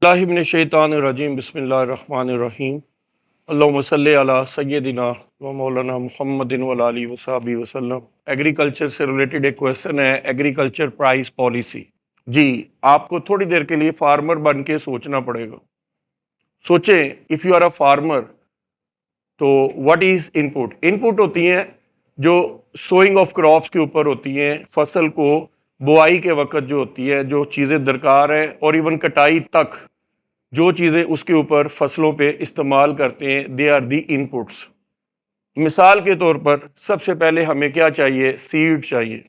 बिस्मिल्लाहिर्रहमानिर्रहीम बिस्मिल्लाहिर्रहमानिर्रहीम अल्लाहुम्मा सल्लि अला सय्यदिना व मौलाना मुहम्मदिन व अला आलिहि व सहाबिहि वसल्लम। एग्रीकल्चर से रिलेटेड एक क्वेश्चन है, एग्रीकल्चर प्राइस पॉलिसी। जी, आपको थोड़ी देर के लिए फार्मर बन के सोचना पड़ेगा। सोचें, if you are a farmer तो व्हाट इज़ इनपुट? इनपुट होती हैं जो सोइंग ऑफ क्रॉप्स के ऊपर होती हैं, फसल को बुआई के वक्त जो होती है, जो चीज़ें दरकार है और इवन कटाई तक जो चीज़ें उसके ऊपर फसलों पे इस्तेमाल करते हैं, दे आर दी इनपुट्स। मिसाल के तौर पर सबसे पहले हमें क्या चाहिए? सीड चाहिए।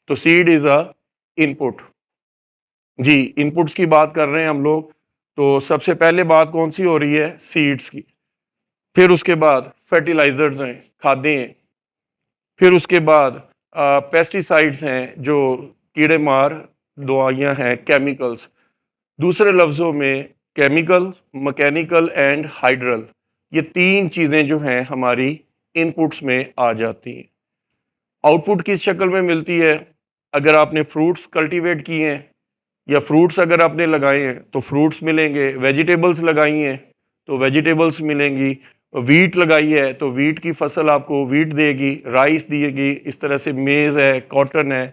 तो सीड इज़ अ इनपुट। जी, इनपुट्स की बात कर रहे हैं हम लोग। तो सबसे पहले बात कौन सी हो रही है? सीड्स की। फिर उसके बाद फर्टिलाइजर्स हैं, खादें हैं। फिर उसके बाद पेस्टिसाइड्स हैं, जो कीड़े मार दवाइयाँ हैं, केमिकल्स। दूसरे लफ्ज़ों में केमिकल, मैकेनिकल एंड हाइड्रल, ये तीन चीज़ें जो हैं हमारी इनपुट्स में आ जाती हैं। आउटपुट किस शक्ल में मिलती है? अगर आपने फ्रूट्स कल्टीवेट किए हैं या फ्रूट्स अगर आपने लगाए हैं तो फ्रूट्स मिलेंगे, वेजिटेबल्स लगाई हैं तो वेजिटेबल्स मिलेंगी, वीट लगाई है तो वीट की फसल आपको वीट देगी, राइस देगी, इस तरह से मेज़ है, कॉटन है,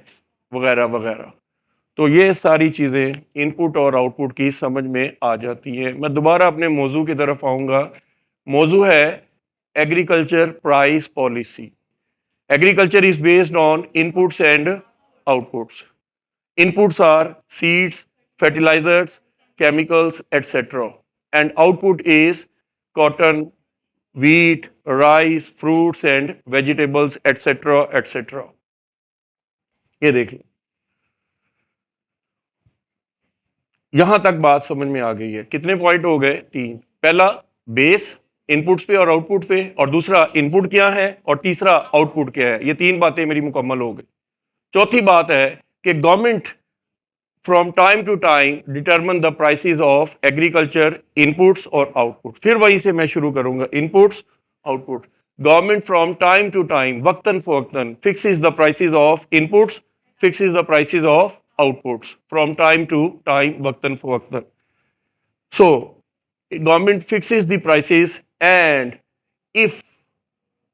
वगैरह वगैरह। तो ये सारी चीज़ें इनपुट और आउटपुट की समझ में आ जाती हैं। मैं दोबारा अपने मौजू की तरफ आऊँगा। मौजू है agriculture price policy. Agriculture is based on inputs and outputs. Inputs are seeds, fertilizers, chemicals, etc. And output is cotton, wheat, rice, fruits and vegetables, etc. etc. ये देखिए, यहां तक बात समझ में आ गई है। कितने पॉइंट हो गए? तीन। पहला बेस इनपुट्स पे और आउटपुट पे, और दूसरा इनपुट क्या है, और तीसरा आउटपुट क्या है। ये तीन बातें मेरी मुकम्मल हो गई। चौथी बात है कि government from time to time determine the prices of agriculture inputs और outputs। फिर वहीं से मैं शुरू करूंगा, inputs output। Government from time to time वक्तन फवक्तन fixes the prices of inputs, fixes the prices of outputs from time to time वक्तन फवक्तन। So government fixes the prices and if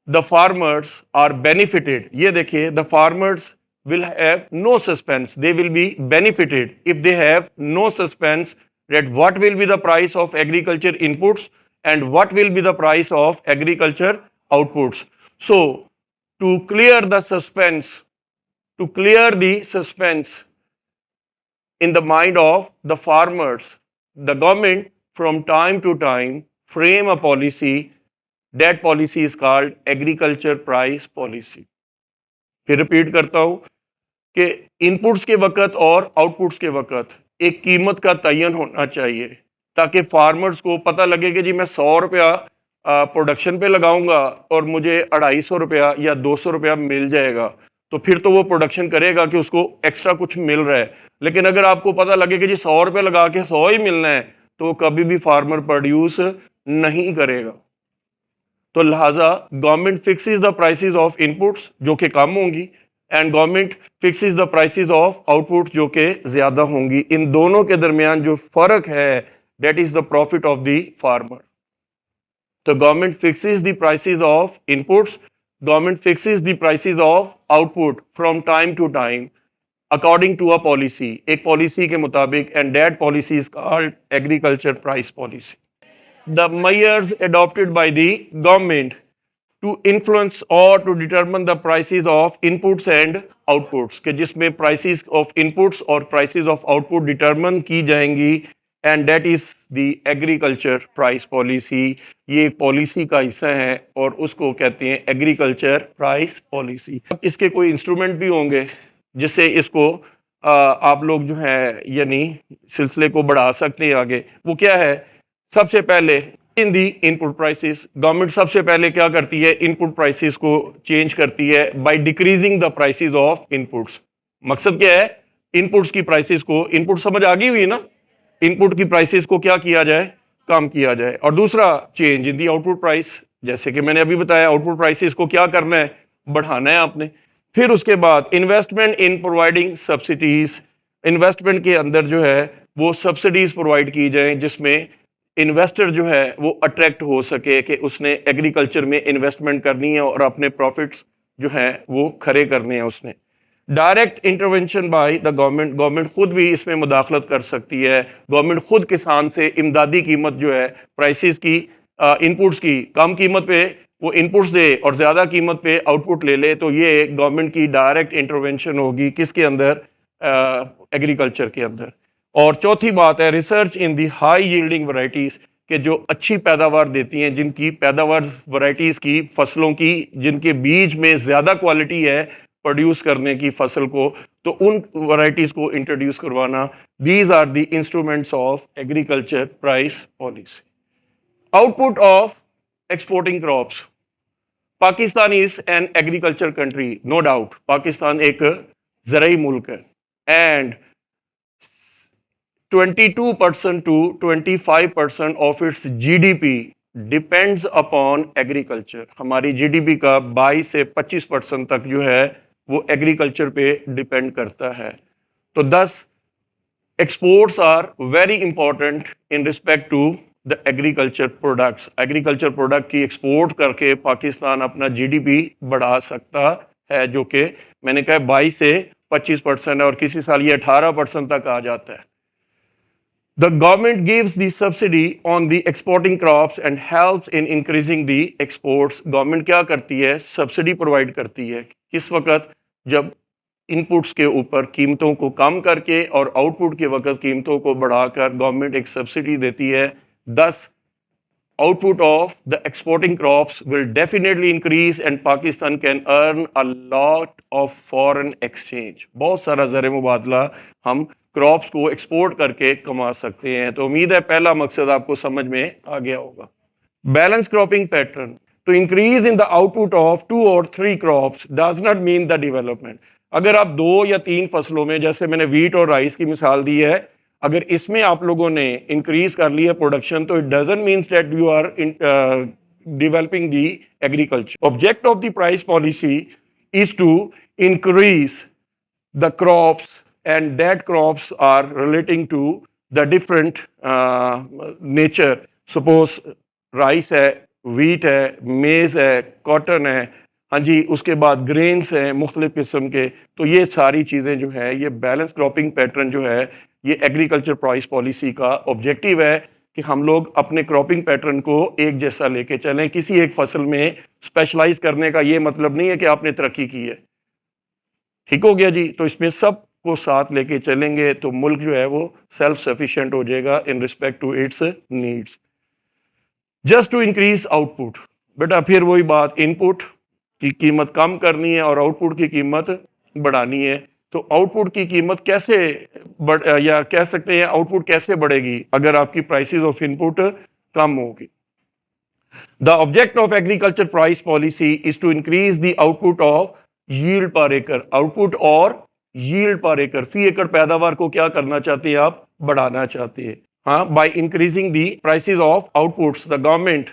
the farmers are benefited, ये देखिए, the farmers will have no suspense, they will be benefited if they have no suspense that what will be the price of agriculture inputs and what will be the price of agriculture outputs. So to clear the suspense, to clear the suspense in the mind of the farmers, the government from time to time frame a policy. That policy is called agriculture price policy। फिर repeat करता हूं कि inputs के वक्त और outputs के वक्त एक कीमत का तयन होना चाहिए, ताकि फार्मर्स को पता लगे कि जी मैं 100 रुपया प्रोडक्शन पे लगाऊंगा और मुझे 250 रुपया या 200 रुपया मिल जाएगा, तो फिर तो वो प्रोडक्शन करेगा कि उसको एक्स्ट्रा कुछ मिल रहा है। लेकिन अगर आपको पता लगे कि जी 100 रुपया लगा के 100 ही मिलना है, तो वो कभी भी फार्मर प्रोड्यूस नहीं करेगा। तो लिहाजा government fixes the prices of inputs जो कि कम होंगी, and government fixes the prices of output जो कि ज्यादा होंगी। इन दोनों के दरमियान जो फर्क है, that is the profit of the farmer. तो government fixes the prices of inputs, government fixes the prices of output from time to time according to a policy, एक पॉलिसी के मुताबिक, and that policy is called agriculture price policy. The measures adopted by the government to influence or to determine the prices of inputs and outputs, कि जिसमें prices of inputs और prices of output determine की जाएंगी, and that is the agriculture price policy। ये एक policy का हिस्सा है और उसको कहते हैं एग्रीकल्चर प्राइस पॉलिसी। इसके कोई इंस्ट्रूमेंट भी होंगे जिससे इसको आप लोग जो है यानी सिलसिले को बढ़ा सकते हैं आगे। वो क्या है? सबसे पहले इन दी इनपुट प्राइसेस, गवर्नमेंट सबसे पहले क्या करती है? इनपुट प्राइसेस को चेंज करती है by decreasing the prices of inputs. मकसद क्या है? इनपुट्स की प्राइसेस को, इनपुट समझ आ गई हुई ना, इनपुट की प्राइसेस को क्या किया जाए? कम किया जाए। और दूसरा change in the output price, जैसे कि मैंने अभी बताया, आउटपुट प्राइसेस को क्या करना है? बढ़ाना है आपने। फिर उसके बाद investment in providing subsidies, investment के अंदर जो है वो सब्सिडीज प्रोवाइड की जाएं जिसमें इन्वेस्टर जो है वो अट्रैक्ट हो सके कि उसने एग्रीकल्चर में इन्वेस्टमेंट करनी है और अपने प्रॉफिट्स जो हैं वो खरे करने हैं उसने। Direct intervention by the government, government खुद भी इसमें मुदाखलत कर सकती है। गवर्नमेंट खुद किसान से इमदादी कीमत जो है प्राइसेस की, इनपुट्स की कम कीमत पे वो इनपुट्स दे और ज़्यादा कीमत पे आउटपुट ले ले, तो ये गवर्नमेंट की डायरेक्ट इंटरवेंशन होगी किसके अंदर, एग्रीकल्चर के अंदर। और चौथी बात है रिसर्च इन दी हाई यील्डिंग वैरायटीज़, के जो अच्छी पैदावार देती हैं, जिनकी पैदावार वैरायटीज़ की, फसलों की, जिनके बीज में ज़्यादा क्वालिटी है प्रोड्यूस करने की फसल को, तो उन वैरायटीज़ को इंट्रोड्यूस करवाना। These are the instruments of agriculture price policy. Output of exporting crops. Pakistan is an agriculture country, no doubt. Pakistan एक ज़राई मुल्क है and 22% to 25% of its GDP depends upon agriculture. हमारी जीडीपी का 22 से 25% तक जो है वो एग्रीकल्चर पे डिपेंड करता है। तो 10 exports are very important in respect to the agriculture products. Agriculture product की एक्सपोर्ट करके पाकिस्तान अपना जीडीपी बढ़ा सकता है, जो कि मैंने कहा 22 से 25% है और किसी साल ये 18% तक आ जाता है। The government gives the subsidy on the exporting crops and helps in increasing the exports. Government क्या करती है, सब्सिडी प्रोवाइड करती है किस वक्त, जब इनपुट्स के ऊपर कीमतों को कम करके और आउटपुट के वक्त कीमतों को बढ़ाकर गवर्नमेंट एक सब्सिडी देती है। 10 output of the exporting crops will definitely increase and Pakistan can earn a lot of foreign exchange. बहुत सारा ज़र मुबादला हम क्रॉप्स को एक्सपोर्ट करके कमा सकते हैं। तो उम्मीद है पहला मकसद आपको समझ में आ गया होगा। Balance cropping pattern, to increase in the output of 2 or 3 crops does not mean the development. अगर आप 2 या 3 फसलों में, जैसे मैंने वीट और राइस की मिसाल दी है, अगर इसमें आप लोगों ने इंक्रीज कर लिया प्रोडक्शन, तो it doesn't means that you are developing the agriculture. Object of the price policy is to increase the crops and that crops are relating to the different nature. Suppose rice है, wheat है, maize है, cotton है, हाँ जी, उसके बाद grains हैं मुख्तलिफ किस्म के। तो ये सारी चीज़ें जो है, ये बैलेंस क्रॉपिंग पैटर्न जो है, ये एग्रीकल्चर प्राइस पॉलिसी का ऑब्जेक्टिव है कि हम लोग अपने क्रॉपिंग पैटर्न को एक जैसा लेके चलें। किसी एक फसल में स्पेशलाइज करने का ये मतलब नहीं है कि आपने तरक्की की है। ठीक हो गया जी। तो इसमें सब को साथ लेके चलेंगे तो मुल्क जो है वो सेल्फ सफिशिएंट हो जाएगा in respect to its needs. Just to increase output, बेटा फिर वही बात, इनपुट की कीमत कम करनी है और आउटपुट की कीमत बढ़ानी है। तो आउटपुट की कीमत कैसे या कह सकते हैं आउटपुट कैसे बढ़ेगी अगर आपकी प्राइसेस ऑफ इनपुट कम होगी। The object of agriculture price policy is to increase the output of yield per acre. Output और यील्ड पर एकड़, फी एकड़ पैदावार को क्या करना चाहते हैं आप, बढ़ाना चाहते हैं। हाँ, by increasing the prices of outputs the government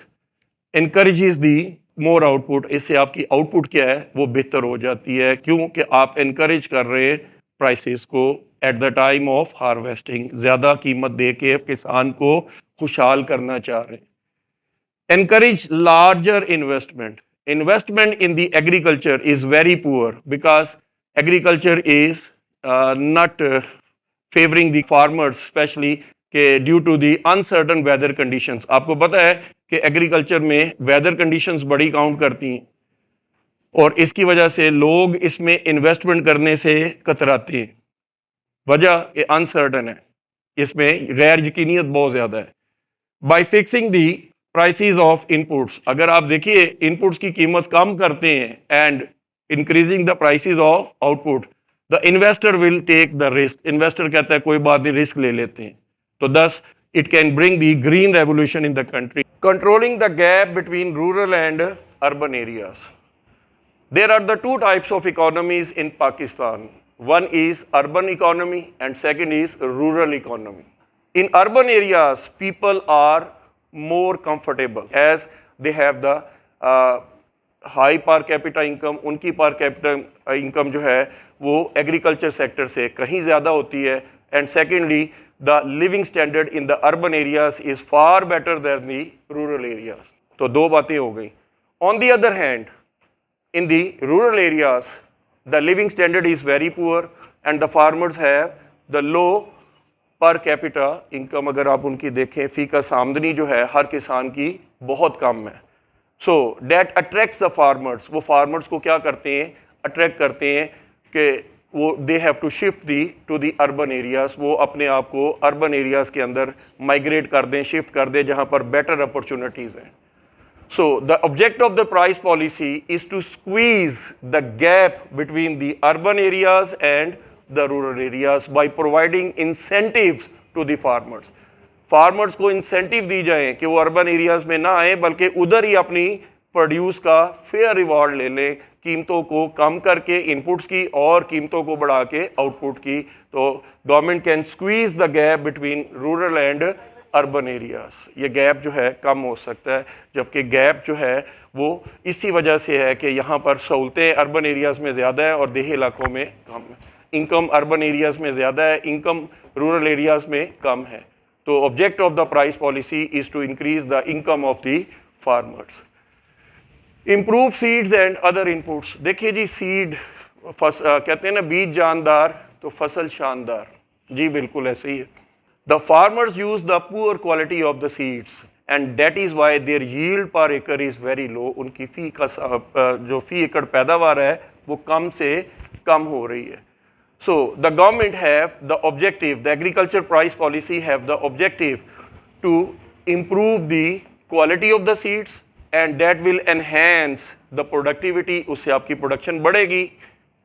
encourages the more output. इससे आपकी आउटपुट क्या है वो बेहतर हो जाती है, क्योंकि आप इनकरेज कर रहे हैं प्राइसेस को at the time of harvesting, ज़्यादा कीमत दे के किसान को खुशहाल करना चाह रहे हैं। Encourage larger investment. Investment in the agriculture is very poor because agriculture is not favouring the farmers specially कि due to the uncertain weather conditions. आपको पता है कि एग्रीकल्चर में वेदर कंडीशंस बड़ी काउंट करती हैं और इसकी वजह से लोग इसमें इन्वेस्टमेंट करने से कतराते हैं। वजह ये अनसर्टन है, इसमें गैर यकीनियत बहुत ज़्यादा है। By fixing the prices of inputs, अगर आप देखिए इनपुट्स की कीमत कम करते हैं and increasing the prices of output, the investor will take the risk. Investor कहता है कोई बात नहीं, रिस्क ले लेते हैं। तो 10 it can bring the green revolution in the country. Controlling the gap between rural and urban areas. There are the two types of economies in Pakistan. One is urban economy and second is rural economy. In urban areas, people are more comfortable as they have the high per capita income. उनकी per capita income जो है वो agriculture sector से कहीं ज़्यादा होती है। And secondly, the living standard in the urban areas is far better than the rural areas. तो दो बातें हो गई. On the other hand, in the rural areas, the living standard is very poor and the farmers have the low per capita income. अगर आप उनकी देखें, faeces आमदनी जो है हर किसान की बहुत कम है. So that attracts the farmers. वो farmers को क्या करते हैं, अट्रैक्ट करते हैं कि वो they have to shift to the urban areas. वो अपने आप को अर्बन एरियाज़ के अंदर माइग्रेट कर दें, शिफ्ट कर दें जहाँ पर बेटर अपॉर्चुनिटीज़ हैं. So the object of the price policy is to squeeze the gap between the urban areas and the rural areas by providing incentives to the farmers. Farmers को incentive दी जाए कि वो urban areas में ना आए बल्कि उधर ही अपनी प्रोड्यूस का फेयर रिवॉर्ड ले लें, कीमतों को कम करके इनपुट्स की और कीमतों को बढ़ा के आउटपुट की. तो government can squeeze the gap between rural and urban areas. ये गैप जो है कम हो सकता है, जबकि गैप जो है वो इसी वजह से है कि यहाँ पर सहूलतें अर्बन एरियाज़ में ज़्यादा है और देही इलाकों में कम है. इनकम अर्बन एरियाज़ में ज़्यादा है, इनकम रूरल एरियाज़ में कम है. तो object of the price policy is to increase the income of the farmers. Improve seeds and other inputs. देखिए जी, सीड कहते हैं ना, बीज जानदार तो फसल शानदार. जी बिल्कुल ऐसे ही है. The farmers use the poor quality of the seeds and that is why their yield per acre is very low. उनकी जो फी एकड़ पैदावार है वो कम से कम हो रही है. So the government have the objective, the agriculture price policy have the objective to improve the quality of the seeds and that will enhance the productivity. उससे आपकी production बढ़ेगी.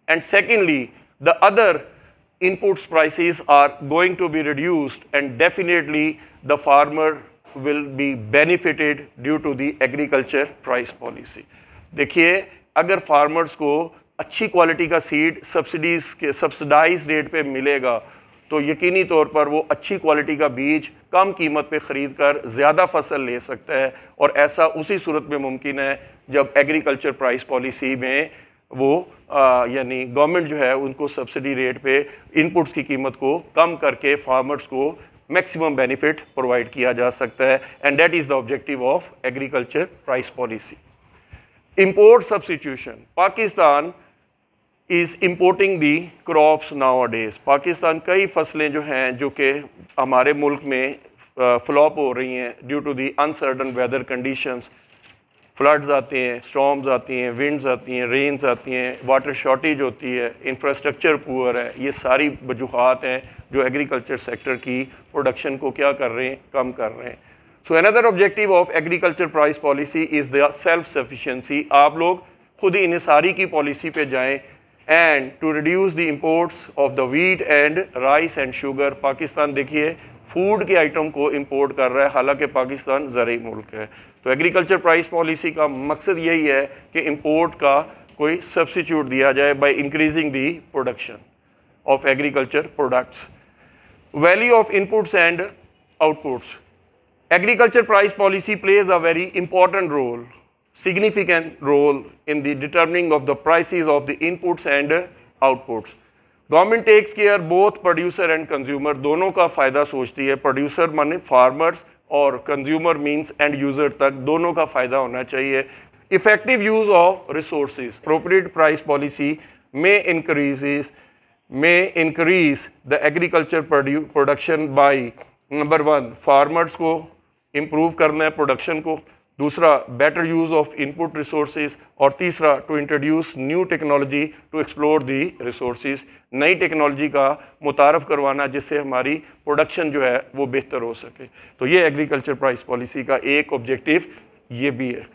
And secondly, the other inputs prices are going to be reduced and definitely the farmer will be benefited due to the agriculture price policy. देखिए, अगर farmers को अच्छी quality का seed subsidise rate पे मिलेगा तो यकीनी तौर पर वो अच्छी क्वालिटी का बीज कम कीमत पे ख़रीद कर ज़्यादा फसल ले सकता है. और ऐसा उसी सूरत में मुमकिन है जब एग्रीकल्चर प्राइस पॉलिसी में वो यानी गवर्नमेंट जो है उनको सब्सिडी रेट पे इनपुट्स की कीमत को कम करके फार्मर्स को मैक्सिमम बेनिफिट प्रोवाइड किया जा सकता है. And that is the objective of agriculture price policy. Import substitution. Pakistan is importing the crops nowadays. Pakistan कई फसलें जो हैं जो कि हमारे मुल्क में फ्लॉप हो रही हैं due to the uncertain weather conditions. Floods आते हैं, स्टॉर्म्स आती हैं, विंड्स आती हैं, रेन्स आती हैं, वाटर शॉर्टेज होती है, इंफ्रास्ट्रक्चर पुअर है. ये सारी वजूहात हैं जो एग्रीकल्चर सेक्टर की प्रोडक्शन को क्या कर रहे हैं, कम कर रहे हैं. So another objective of agriculture price policy is the self sufficiency. आप लोग खुद ही इन्हिसारी की पॉलिसी पे जाएँ and to reduce the imports of the wheat and rice and sugar. Pakistan देखिए फूड के आइटम को इंपोर्ट कर रहा है, हालांकि पाकिस्तान ज़रूरी मुल्क है. तो एग्रीकल्चर प्राइस पॉलिसी का मकसद यही है कि इंपोर्ट का कोई सब्स्टिट्यूट दिया जाए by increasing the production of agriculture products. Value of inputs and outputs. Agriculture price policy plays a very important role, significant role in the determining of the prices of the inputs and outputs. Government takes care both producer and consumer, दोनों का फ़ायदा सोचती है. Producer माने farmers और consumer means end user तक दोनों का फ़ायदा होना चाहिए. Effective use of resources. Appropriate price policy may increase the agriculture production by number 1 farmers को इम्प्रूव करना है प्रोडक्शन को, दूसरा better use of input resources और तीसरा to introduce new technology to explore the resources. नई टेक्नोलॉजी का मुतारफ़ करवाना जिससे हमारी प्रोडक्शन जो है वो बेहतर हो सके. तो ये एग्रीकल्चर प्राइस पॉलिसी का एक ऑब्जेक्टिव ये भी है.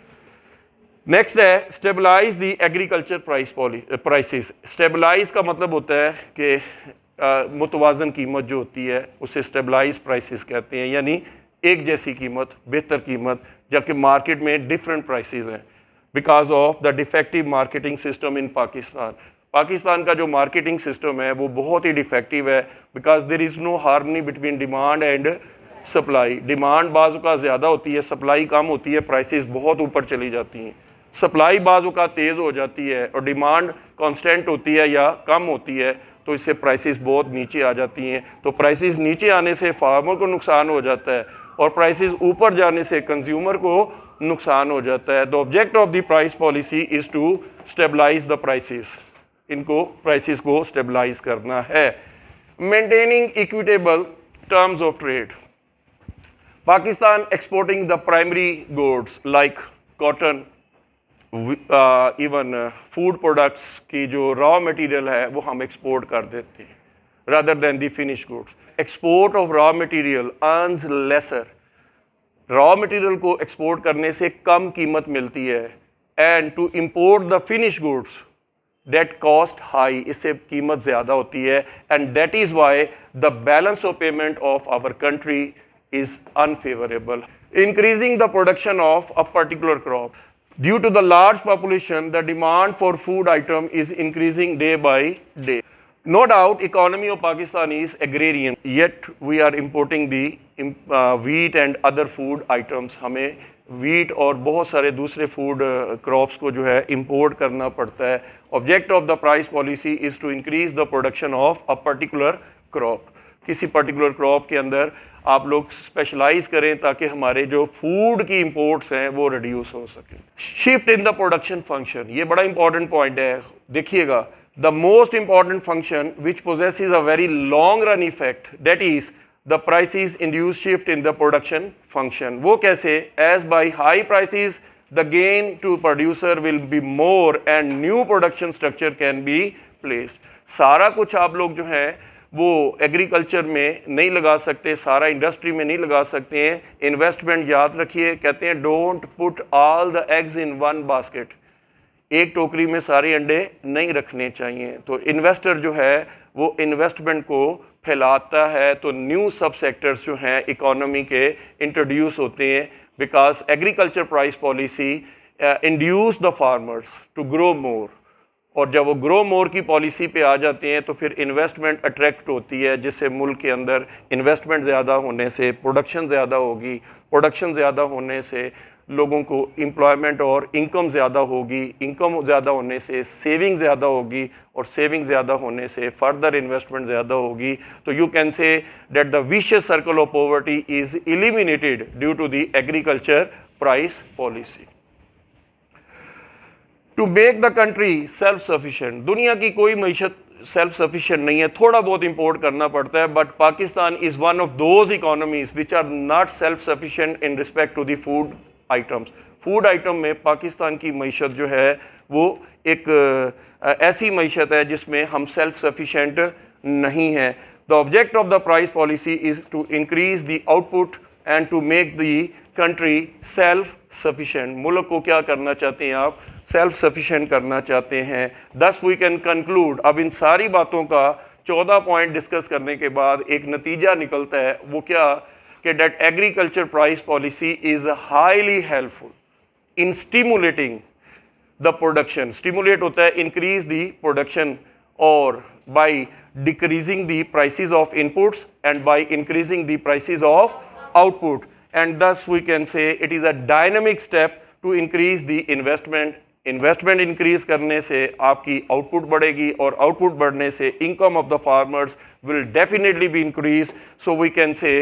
नेक्स्ट है स्टेबलाइज दी एग्रीकल्चर प्राइसेस. स्टेबलाइज का मतलब होता है कि मुतवाज़न कीमत जो होती है उसे स्टेबलाइज प्राइसेस कहते हैं, यानी एक जैसी कीमत, बेहतर कीमत, जबकि मार्केट में डिफरेंट प्राइसेस हैं because of the defective marketing system in Pakistan. Pakistan का जो मार्केटिंग सिस्टम है वो बहुत ही डिफेक्टिव है because there is no harmony between demand and supply. Demand बाज़ का ज़्यादा होती है, सप्लाई कम होती है, प्राइसेस बहुत ऊपर चली जाती हैं. सप्लाई बाज़ का तेज़ हो जाती है और डिमांड कांस्टेंट होती है या कम होती है तो इससे प्राइसेस बहुत नीचे आ जाती हैं। तो प्राइसेस नीचे आने से फार्मर को नुकसान हो जाता है और प्राइसेस ऊपर जाने से कंज्यूमर को नुकसान हो जाता है। The object of the price policy is to stabilise the prices, इनको प्राइसेस को स्टेबलाइज करना है। Maintaining equitable terms of trade. Pakistan exporting the primary goods like cotton, even food products की जो raw material है वो हम export कर देते हैं rather than the finished goods. Export of raw material earns lesser. Raw material को export करने से कम कीमत मिलती है and to import the finished goods that cost high, इससे कीमत ज़्यादा होती है and that is why the balance of payment of our country is unfavorable. Increasing the production of a particular crop. Due to the large population, the demand for food item is increasing day by day. No doubt, economy of Pakistan is agrarian, yet we are importing the wheat and other food items. हमें wheat और बहुत सारे दूसरे food crops को जो है import करना पड़ता है. Object of the price policy is to increase the production of a particular crop. किसी पर्टिकुलर क्रॉप के अंदर आप लोग स्पेशलाइज करें ताकि हमारे जो फूड की इंपोर्ट्स हैं वो रिड्यूस हो सके। Shift in the production function, ये बड़ा इंपॉर्टेंट पॉइंट है, देखिएगा। The most important function which possesses a very long run effect, that is the prices induce shift in the production function. वो कैसे? As by high prices the gain to producer will be more and new production structure can be placed. सारा कुछ आप लोग जो है वो agriculture में नहीं लगा सकते, सारा इंडस्ट्री में नहीं लगा सकते हैं। इन्वेस्टमेंट याद रखिए, कहते हैं don't put all the eggs in one basket, एक टोकरी में सारे अंडे नहीं रखने चाहिए। तो इन्वेस्टर जो है वो इन्वेस्टमेंट को फैलाता है, तो न्यू सब सेक्टर्स जो हैं इकोनॉमी के इंट्रोड्यूस होते हैं, because agriculture price policy induce the farmers to grow more. और जब वो ग्रो मोर की पॉलिसी पे आ जाते हैं तो फिर इन्वेस्टमेंट अट्रैक्ट होती है, जिससे मुल्क के अंदर इन्वेस्टमेंट ज़्यादा होने से प्रोडक्शन ज़्यादा होगी, प्रोडक्शन ज़्यादा होने से लोगों को एम्प्लॉयमेंट और इनकम ज़्यादा होगी, इनकम ज़्यादा होने से सेविंग ज़्यादा होगी और सेविंग ज़्यादा होने से फर्दर इन्वेस्टमेंट ज़्यादा होगी। तो you can say that the vicious circle of poverty is eliminated due to the agriculture price policy. To make the country self sufficient, दुनिया की कोई मईशत सेल्फ सफिशेंट नहीं है, थोड़ा बहुत इंपोर्ट करना पड़ता है, but Pakistan is one of those economies which are not self sufficient in respect to the food items. Food item में पाकिस्तान की मईशत जो है वो एक ऐसी मईशत है जिसमें हम सेल्फ सफिशेंट नहीं है। The object of the price policy is to increase the output and to make the country self sufficient. मुल्क को क्या करना चाहते हैं आप? सेल्फ सफिशेंट करना चाहते हैं। दस वी कैन कंक्लूड, अब इन सारी बातों का 14 पॉइंट डिस्कस करने के बाद एक नतीजा निकलता है, वो क्या कि that agriculture price policy is highly helpful in stimulating the production. Stimulate होता है इंक्रीज द प्रोडक्शन, और by decreasing the prices of inputs and by increasing the prices of output, and thus we can say it is a dynamic step to increase the investment. Investment increase करने से आपकी output बढ़ेगी और output बढ़ने से income of the farmers will definitely be increase. So we can say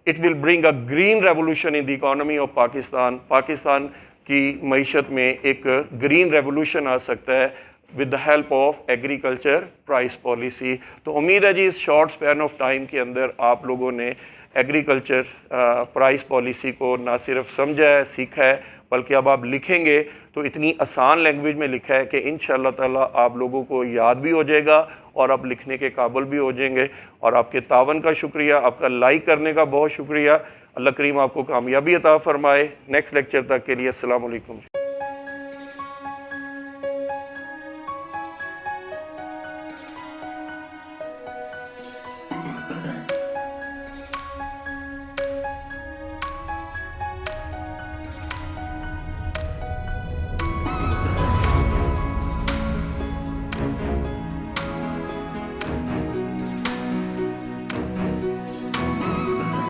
it will bring a green revolution in the economy of Pakistan. Pakistan की मईशत में एक ग्रीन रेवोल्यूशन आ सकता है with the help of agriculture price policy. तो उम्मीद है जी इस short span of time के अंदर आप लोगों ने एग्रीकल्चर प्राइस पॉलिसी को ना सिर्फ समझा है, सीखा है, बल्कि अब आप लिखेंगे तो इतनी आसान लैंग्वेज में लिखा है कि इंशाअल्लाह ताला आप लोगों को याद भी हो जाएगा और आप लिखने के काबिल भी हो जाएंगे। और आपके तावन का शुक्रिया, आपका लाइक करने का बहुत शुक्रिया। अल्लाह करीम आपको कामयाबी अता फरमाए। नेक्स्ट लेक्चर तक के लिए अस्सलाम वालेकुम।